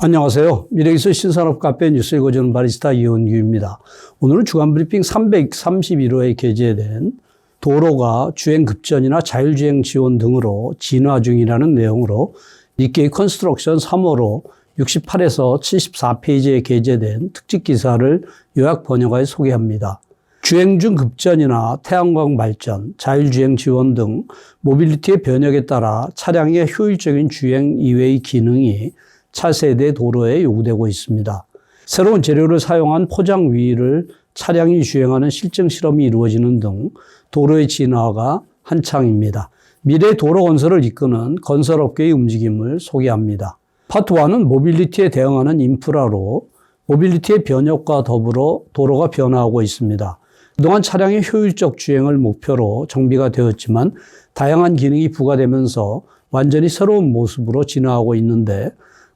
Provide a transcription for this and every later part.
안녕하세요. 미래기술 신산업 카페 뉴스 읽어주는 바리스타 이원규입니다. 오늘은 주간브리핑 331호에 게재된 도로가 주행 급전이나 자율주행 지원 등으로 진화 중이라는 내용으로 니케이 컨스트럭션 3호로 68에서 74페이지에 게재된 특집 기사를 요약 번역하여 소개합니다. 주행 중 급전이나 태양광 발전, 자율주행 지원 등 모빌리티의 변혁에 따라 차량의 효율적인 주행 이외의 기능이 차세대 도로에 요구되고 있습니다. 새로운 재료를 사용한 포장 위를 차량이 주행하는 실증 실험이 이루어지는 등 도로의 진화가 한창입니다. 미래 도로 건설을 이끄는 건설업계의 움직임을 소개합니다. 파트 1은 모빌리티에 대응하는 인프라로 모빌리티의 변혁과 더불어 도로가 변화하고 있습니다. 그동안 차량의 효율적 주행을 목표로 정비가 되었지만 다양한 기능이 부과되면서 완전히 새로운 모습으로 진화하고 있는데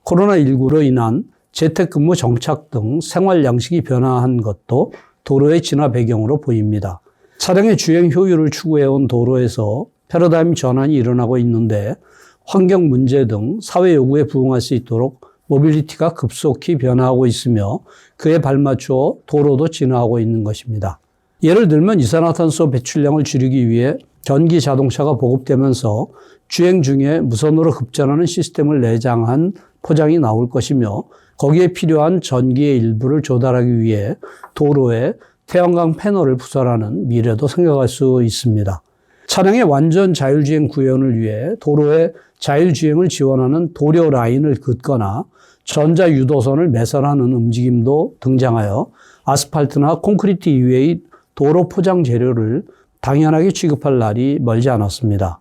코로나19로 인한 재택근무 정착 등 생활 양식이 변화한 것도 도로의 진화 배경으로 보입니다. 차량의 주행 효율을 추구해온 도로에서 패러다임 전환이 일어나고 있는데 환경 문제 등 사회 요구에 부응할 수 있도록 모빌리티가 급속히 변화하고 있으며 그에 발맞추어 도로도 진화하고 있는 것입니다. 예를 들면 이산화탄소 배출량을 줄이기 위해 전기 자동차가 보급되면서 주행 중에 무선으로 급전하는 시스템을 내장한 포장이 나올 것이며 거기에 필요한 전기의 일부를 조달하기 위해 도로에 태양광 패널을 부설하는 미래도 생각할 수 있습니다. 차량의 완전 자율주행 구현을 위해 도로에 자율주행을 지원하는 도료 라인을 긋거나 전자유도선을 매설하는 움직임도 등장하여 아스팔트나 콘크리트 이외의 도로 포장 재료를 당연하게 취급할 날이 멀지 않았습니다.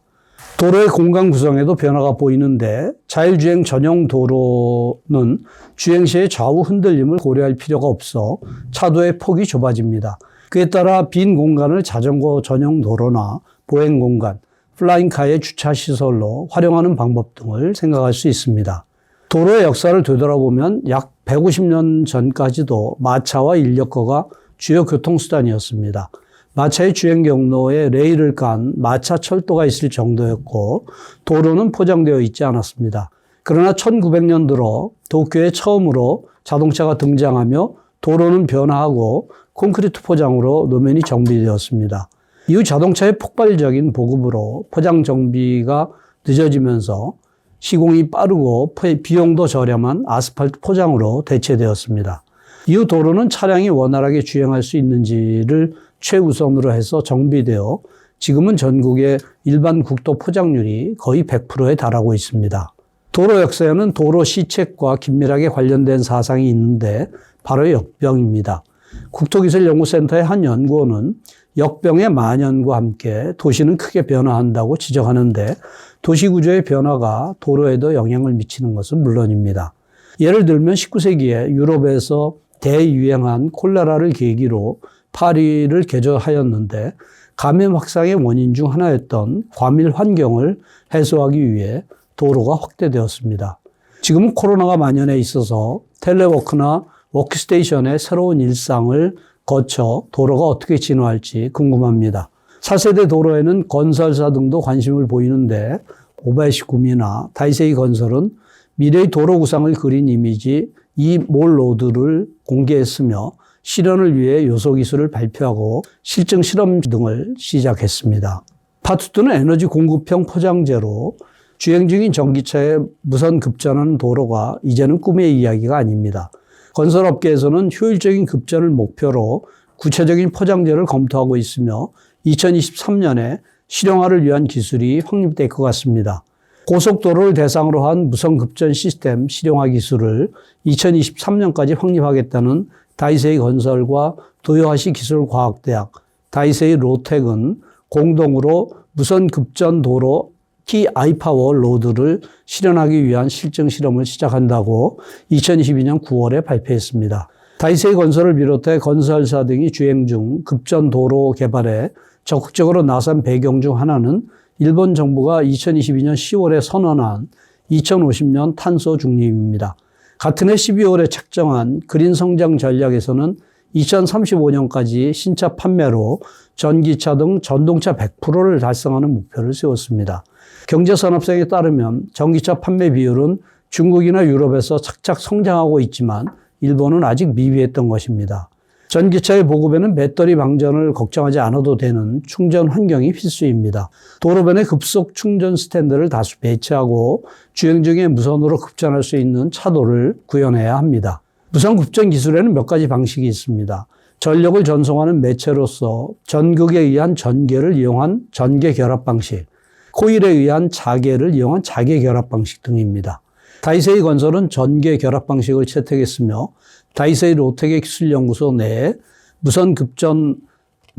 도로의 공간 구성에도 변화가 보이는데 자율주행 전용 도로는 주행 시에 좌우 흔들림을 고려할 필요가 없어 차도의 폭이 좁아집니다. 그에 따라 빈 공간을 자전거 전용 도로나 보행 공간, 플라잉카의 주차 시설로 활용하는 방법 등을 생각할 수 있습니다. 도로의 역사를 되돌아보면 약 150년 전까지도 마차와 인력거가 주요 교통수단이었습니다. 마차의 주행 경로에 레일을 깐 마차 철도가 있을 정도였고 도로는 포장되어 있지 않았습니다. 그러나 1900년 들어 도쿄에 처음으로 자동차가 등장하며 도로는 변화하고 콘크리트 포장으로 노면이 정비되었습니다. 이후 자동차의 폭발적인 보급으로 포장 정비가 늦어지면서 시공이 빠르고 비용도 저렴한 아스팔트 포장으로 대체되었습니다. 이후 도로는 차량이 원활하게 주행할 수 있는지를 최우선으로 해서 정비되어 지금은 전국의 일반 국도 포장률이 거의 100%에 달하고 있습니다. 도로 역사에는 도로 시책과 긴밀하게 관련된 사상이 있는데 바로 역병입니다. 국토기술연구센터의 한 연구원은 역병의 만연과 함께 도시는 크게 변화한다고 지적하는데 도시구조의 변화가 도로에도 영향을 미치는 것은 물론입니다. 예를 들면 19세기에 유럽에서 대유행한 콜레라를 계기로 파리를 개조하였는데 감염 확산의 원인 중 하나였던 과밀 환경을 해소하기 위해 도로가 확대되었습니다. 지금은 코로나가 만연해 있어서 텔레워크나 워크스테이션의 새로운 일상을 거쳐 도로가 어떻게 진화할지 궁금합니다. 차세대 도로에는 건설사 등도 관심을 보이는데 오바야시 구미나 다이세이 건설은 미래의 도로 구상을 그린 이미지 이몰 로드를 공개했으며 실현을 위해 요소 기술을 발표하고 실증 실험 등을 시작했습니다. 파트 2는 에너지 공급형 포장재로 주행 중인 전기차에 무선 급전하는 도로가 이제는 꿈의 이야기가 아닙니다. 건설업계에서는 효율적인 급전을 목표로 구체적인 포장재를 검토하고 있으며 2023년에 실용화를 위한 기술이 확립될 것 같습니다. 고속도로를 대상으로 한 무선 급전 시스템 실용화 기술을 2023년까지 확립하겠다는 다이세이 건설과 도요하시 기술과학대학, 다이세이 로텍은 공동으로 무선 급전 도로 키 아이파워 로드를 실현하기 위한 실증 실험을 시작한다고 2022년 9월에 발표했습니다. 다이세이 건설을 비롯해 건설사 등이 주행 중 급전 도로 개발에 적극적으로 나선 배경 중 하나는 일본 정부가 2022년 10월에 선언한 2050년 탄소 중립입니다. 같은 해 12월에 책정한 그린 성장 전략에서는 2035년까지 신차 판매로 전기차 등 전동차 100%를 달성하는 목표를 세웠습니다. 경제산업성에 따르면 전기차 판매 비율은 중국이나 유럽에서 착착 성장하고 있지만 일본은 아직 미비했던 것입니다. 전기차의 보급에는 배터리 방전을 걱정하지 않아도 되는 충전 환경이 필수입니다. 도로변에 급속 충전 스탠드를 다수 배치하고 주행 중에 무선으로 급전할 수 있는 차도를 구현해야 합니다. 무선 급전 기술에는 몇 가지 방식이 있습니다. 전력을 전송하는 매체로서 전극에 의한 전개를 이용한 전개 결합 방식, 코일에 의한 자개를 이용한 자개 결합 방식 등입니다. 다이세이 건설은 전개 결합 방식을 채택했으며 다이세이 로텍의 기술연구소 내에 무선 급전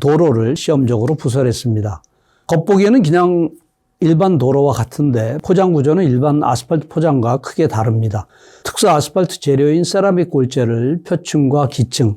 도로를 시험적으로 부설했습니다. 겉보기에는 그냥 일반 도로와 같은데 포장 구조는 일반 아스팔트 포장과 크게 다릅니다. 특수 아스팔트 재료인 세라믹 골재를 표층과 기층,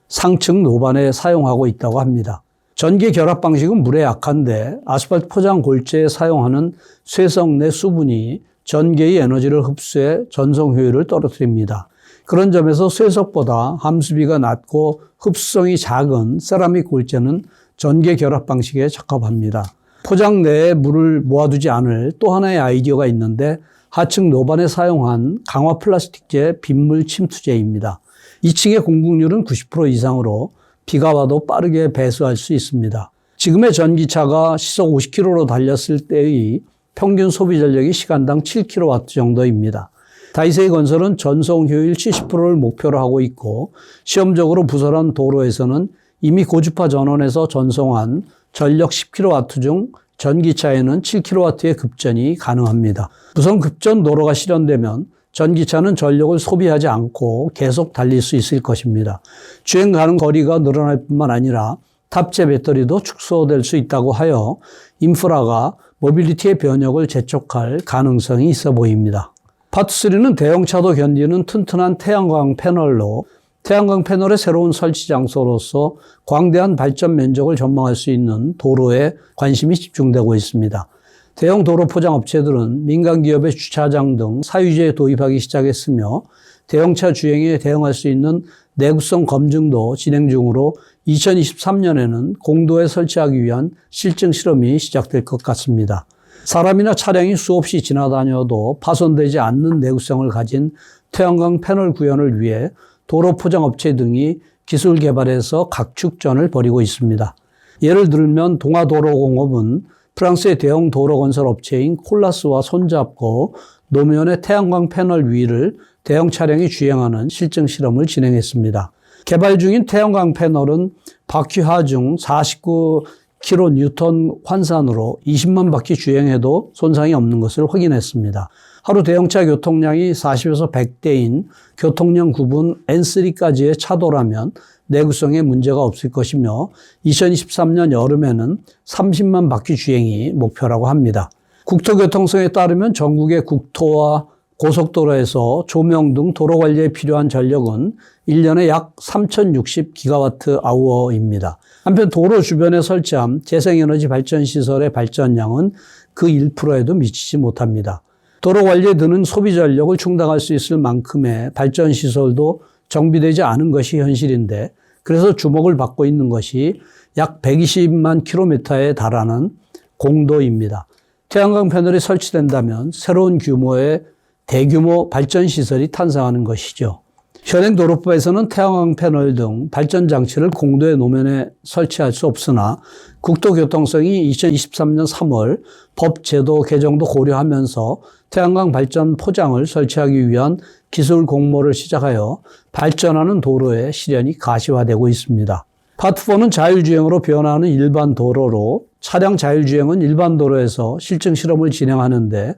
상층 노반에 사용하고 있다고 합니다. 전기 결합 방식은 물에 약한데 아스팔트 포장 골재에 사용하는 쇠석 내 수분이 전기의 에너지를 흡수해 전송 효율을 떨어뜨립니다. 그런 점에서 쇠석보다 함수비가 낮고 흡수성이 작은 세라믹 골재는 전기 결합 방식에 적합합니다. 포장 내에 물을 모아두지 않을 또 하나의 아이디어가 있는데 하층 노반에 사용한 강화 플라스틱재 빗물 침투제입니다. 2층의 공급률은 90% 이상으로 비가 와도 빠르게 배수할 수 있습니다. 지금의 전기차가 시속 50km로 달렸을 때의 평균 소비 전력이 시간당 7kW 정도입니다. 다이세이 건설은 전송 효율 70%를 목표로 하고 있고 시험적으로 부설한 도로에서는 이미 고주파 전원에서 전송한 전력 10kW 중 전기차에는 7kW의 급전이 가능합니다. 무선 급전 도로가 실현되면 전기차는 전력을 소비하지 않고 계속 달릴 수 있을 것입니다. 주행 가는 거리가 늘어날 뿐만 아니라 탑재 배터리도 축소될 수 있다고 하여 인프라가 모빌리티의 변혁을 재촉할 가능성이 있어 보입니다. 파트 3는 대형차도 견디는 튼튼한 태양광 패널로 태양광 패널의 새로운 설치 장소로서 광대한 발전 면적을 전망할 수 있는 도로에 관심이 집중되고 있습니다. 대형 도로 포장 업체들은 민간 기업의 주차장 등 사유지에 도입하기 시작했으며 대형차 주행에 대응할 수 있는 내구성 검증도 진행 중으로 2023년에는 공도에 설치하기 위한 실증 실험이 시작될 것 같습니다. 사람이나 차량이 수없이 지나다녀도 파손되지 않는 내구성을 가진 태양광 패널 구현을 위해 도로 포장 업체 등이 기술 개발해서 각축전을 벌이고 있습니다. 예를 들면 동아도로공업은 프랑스의 대형 도로 건설 업체인 콜라스와 손잡고 노면의 태양광 패널 위를 대형 차량이 주행하는 실증 실험을 진행했습니다. 개발 중인 태양광 패널은 바퀴 하중 49kN 환산으로 20만 바퀴 주행해도 손상이 없는 것을 확인했습니다. 하루 대형차 교통량이 40에서 100대인 교통량 구분 N3까지의 차도라면 내구성에 문제가 없을 것이며 2023년 여름에는 30만 바퀴 주행이 목표라고 합니다. 국토교통청에 따르면 전국의 국토와 고속도로에서 조명 등 도로 관리에 필요한 전력은 1년에 약 3060GWh입니다. 한편 도로 주변에 설치한 재생에너지 발전시설의 발전량은 그 1%에도 미치지 못합니다. 도로 관리에 드는 소비 전력을 충당할 수 있을 만큼의 발전시설도 정비되지 않은 것이 현실인데 그래서 주목을 받고 있는 것이 약 120만 킬로미터에 달하는 공도입니다. 태양광 패널이 설치된다면 새로운 규모의 대규모 발전시설이 탄생하는 것이죠. 현행 도로법에서는 태양광 패널 등 발전장치를 공도의 노면에 설치할 수 없으나 국토교통청이 2023년 3월 법 제도 개정도 고려하면서 태양광 발전 포장을 설치하기 위한 기술 공모를 시작하여 발전하는 도로의 실현이 가시화되고 있습니다. 파트 4는 자율주행으로 변화하는 일반 도로로 차량 자율주행은 일반 도로에서 실증 실험을 진행하는데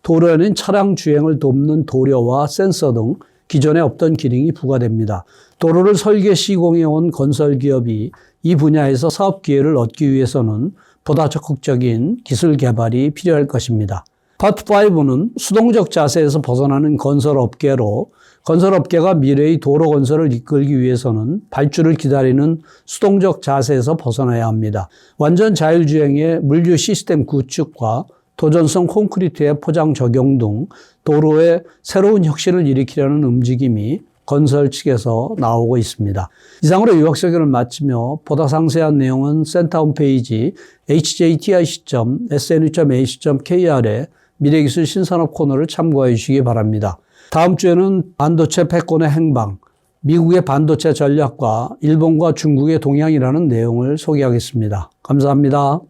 도로에는 차량 주행을 돕는 도료와 센서 등 기존에 없던 기능이 부과됩니다. 도로를 설계 시공해온 건설기업이 이 분야에서 사업 기회를 얻기 위해서는 보다 적극적인 기술 개발이 필요할 것입니다. 파트 5는 수동적 자세에서 벗어나는 건설업계로 건설업계가 미래의 도로 건설을 이끌기 위해서는 발주를 기다리는 수동적 자세에서 벗어나야 합니다. 완전 자율주행의 물류 시스템 구축과 도전성 콘크리트의 포장 적용 등 도로에 새로운 혁신을 일으키려는 움직임이 건설 측에서 나오고 있습니다. 이상으로 유학설교를 마치며 보다 상세한 내용은 센터 홈페이지 hjti.snu.ac.kr에 미래기술 신산업 코너를 참고해 주시기 바랍니다. 다음 주에는 반도체 패권의 행방, 미국의 반도체 전략과 일본과 중국의 동향이라는 내용을 소개하겠습니다. 감사합니다.